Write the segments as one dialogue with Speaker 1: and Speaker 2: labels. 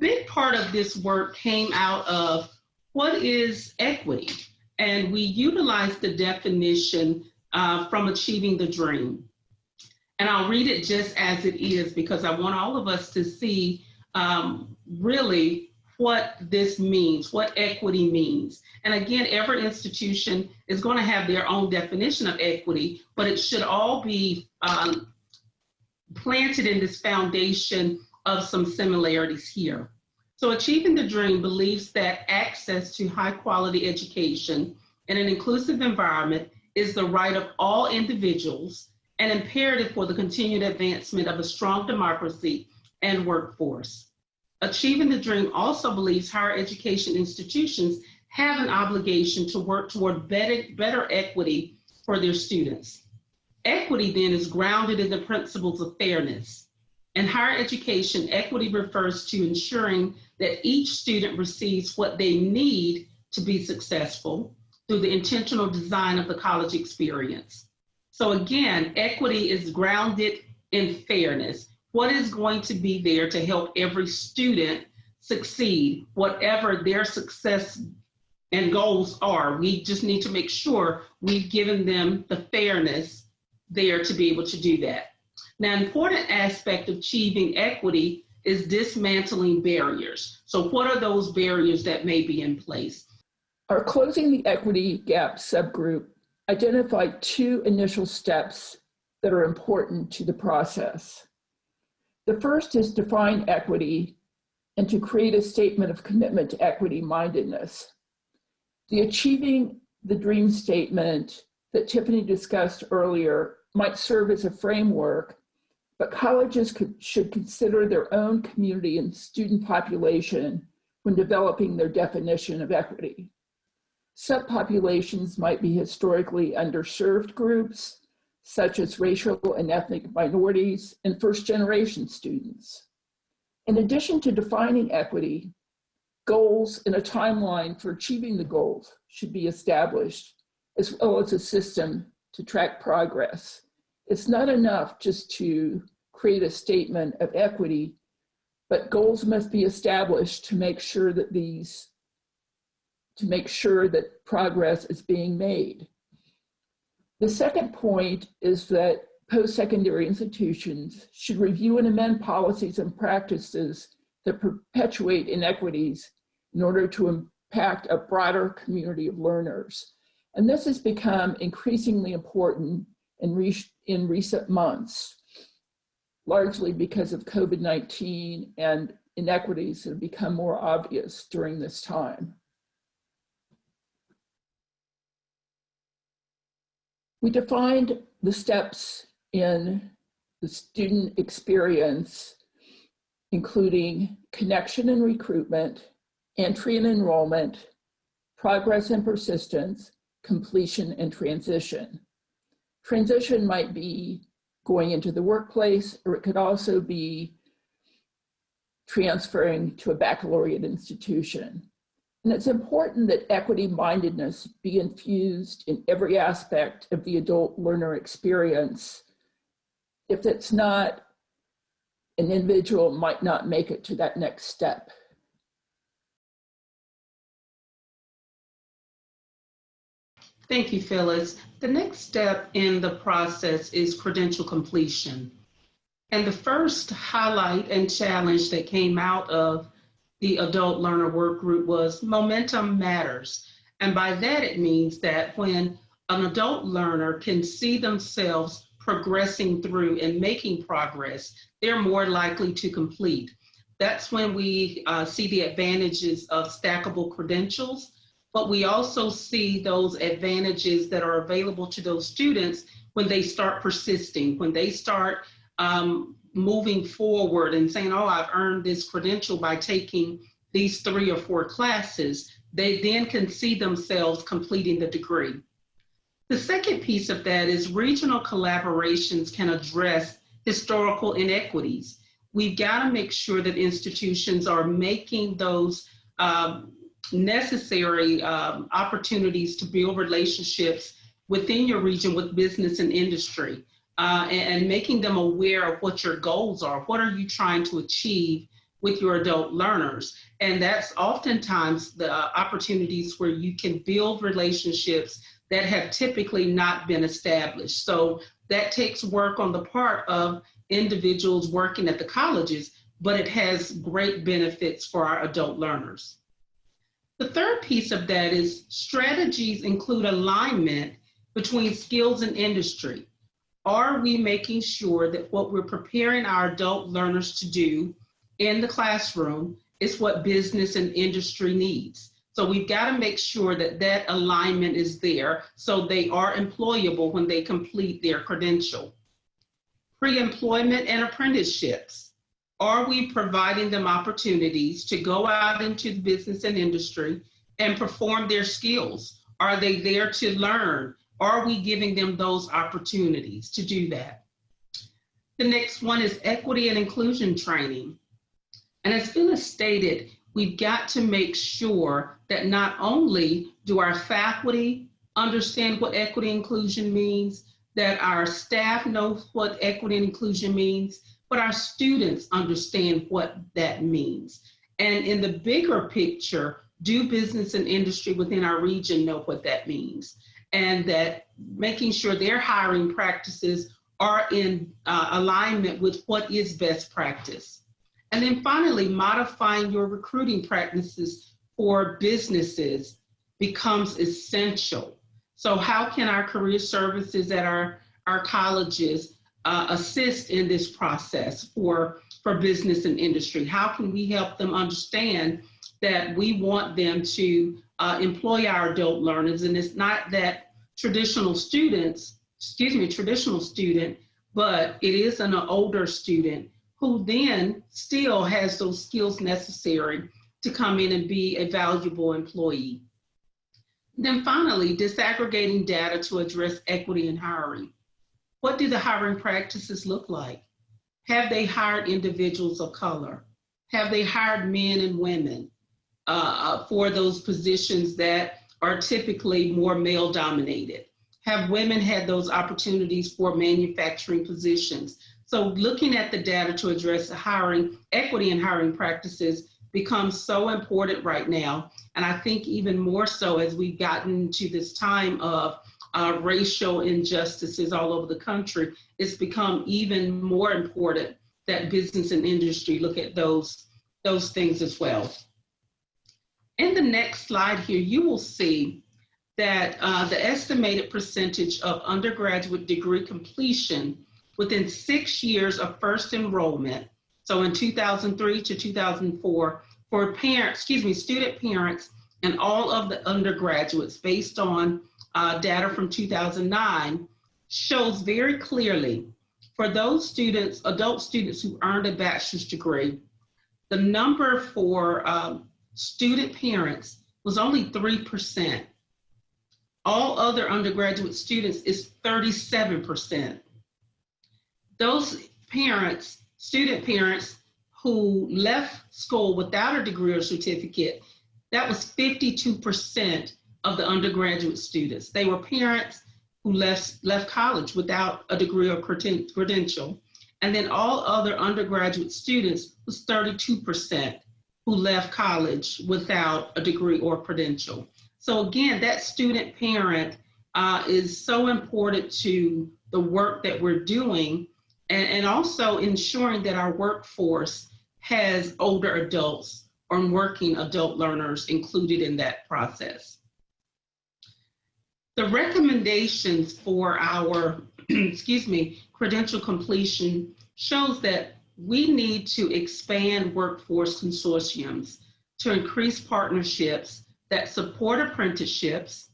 Speaker 1: big part of this work came out of what is equity? And we utilized the definition from Achieving the Dream. And I'll read it just as it is because I want all of us to see really what this means, what equity means. And again, every institution is going to have their own definition of equity, but it should all be planted in this foundation of some similarities here. So Achieving the Dream believes that access to high quality education in an inclusive environment is the right of all individuals and imperative for the continued advancement of a strong democracy and workforce. Achieving the Dream also believes higher education institutions have an obligation to work toward better equity for their students. Equity then is grounded in the principles of fairness. In higher education, equity refers to ensuring that each student receives what they need to be successful through the intentional design of the college experience. So again, equity is grounded in fairness. What is going to be there to help every student succeed, whatever their success and goals are? We just need to make sure we've given them the fairness there to be able to do that. Now, an important aspect of achieving equity is dismantling barriers. So what are those barriers that may be in place?
Speaker 2: Our Closing the Equity Gap subgroup identified 2 initial steps that are important to the process. The first is define equity and to create a statement of commitment to equity-mindedness. The Achieving the Dream statement that Tiffany discussed earlier might serve as a framework, but colleges should consider their own community and student population when developing their definition of equity. Subpopulations might be historically underserved groups, such as racial and ethnic minorities and first-generation students. In addition to defining equity, goals and a timeline for achieving the goals should be established, as well as a system to track progress. It's not enough just to create a statement of equity, but goals must be established to make sure that progress is being made. The second point is that post-secondary institutions should review and amend policies and practices that perpetuate inequities in order to impact a broader community of learners. And this has become increasingly important in recent months, largely because of COVID-19 and inequities that have become more obvious during this time. We defined the steps in the student experience, including connection and recruitment, entry and enrollment, progress and persistence, completion and transition. Transition might be going into the workplace, or it could also be transferring to a baccalaureate institution. And it's important that equity-mindedness be infused in every aspect of the adult learner experience. If it's not, an individual might not make it to that next step.
Speaker 1: Thank you, Phyllis. The next step in the process is credential completion. And the first highlight and challenge that came out of the adult learner work group was momentum matters. And by that, it means that when an adult learner can see themselves progressing through and making progress, they're more likely to complete. That's when we see the advantages of stackable credentials, but we also see those advantages that are available to those students when they start persisting, when they start moving forward and saying, oh, I've earned this credential by taking these 3 or 4 classes. They then can see themselves completing the degree. The second piece of that is regional collaborations can address historical inequities. We've got to make sure that institutions are making those necessary opportunities to build relationships within your region with business and industry, and making them aware of what your goals are. What are you trying to achieve with your adult learners. And that's oftentimes the opportunities where you can build relationships that have typically not been established. So that takes work on the part of individuals working at the colleges, but it has great benefits for our adult learners. The third piece of that is strategies include alignment between skills and industry. Are we making sure that what we're preparing our adult learners to do in the classroom is what business and industry needs? So we've got to make sure that that alignment is there so they are employable when they complete their credential. Pre-employment and apprenticeships. Are we providing them opportunities to go out into the business and industry and perform their skills? Are they there to learn? Are we giving them those opportunities to do that? The next one is equity and inclusion training. And as Phyllis stated, we've got to make sure that not only do our faculty understand what equity and inclusion means, that our staff knows what equity and inclusion means, but our students understand what that means. And in the bigger picture, do business and industry within our region know what that means? And that making sure their hiring practices are in alignment with what is best practice. And then finally, modifying your recruiting practices for businesses becomes essential. So how can our career services at our colleges assist in this process for business and industry? How can we help them understand that we want them to employ our adult learners? And it's not that traditional student, but it is an older student who then still has those skills necessary to come in and be a valuable employee. Then finally, disaggregating data to address equity in hiring. What do the hiring practices look like? Have they hired individuals of color? Have they hired men and women for those positions that are typically more male dominated? Have women had those opportunities for manufacturing positions? So looking at the data to address the hiring, equity in hiring practices becomes so important right now. And I think even more so as we've gotten to this time of racial injustices all over the country, it's become even more important that business and industry look at those things as well. In the next slide here, you will see that the estimated percentage of undergraduate degree completion within 6 years of first enrollment, so in 2003 to 2004, for student parents and all of the undergraduates based on data from 2009, shows very clearly for those students, adult students who earned a bachelor's degree, the number for student parents was only 3%. All other undergraduate students is 37%. Those parents, student parents who left school without a degree or certificate, that was 52% of the undergraduate students. They were parents who left college without a degree or credential. And then all other undergraduate students was 32% who left college without a degree or credential. So again, that student parent is so important to the work that we're doing, and also ensuring that our workforce has older adults or working adult learners included in that process. The recommendations for our, credential completion shows that we need to expand workforce consortiums to increase partnerships that support apprenticeships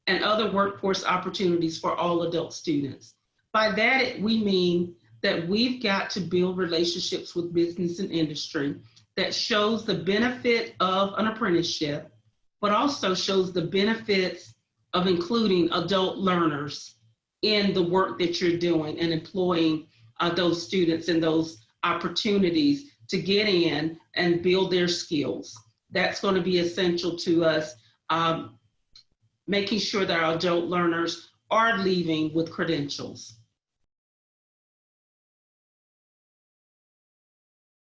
Speaker 1: and other workforce opportunities for all adult students. By that, we mean that we've got to build relationships with business and industry that shows the benefit of an apprenticeship, but also shows the benefits of including adult learners in the work that you're doing and employing those students and those opportunities to get in and build their skills. That's going to be essential to us making sure that our adult learners are leaving with credentials.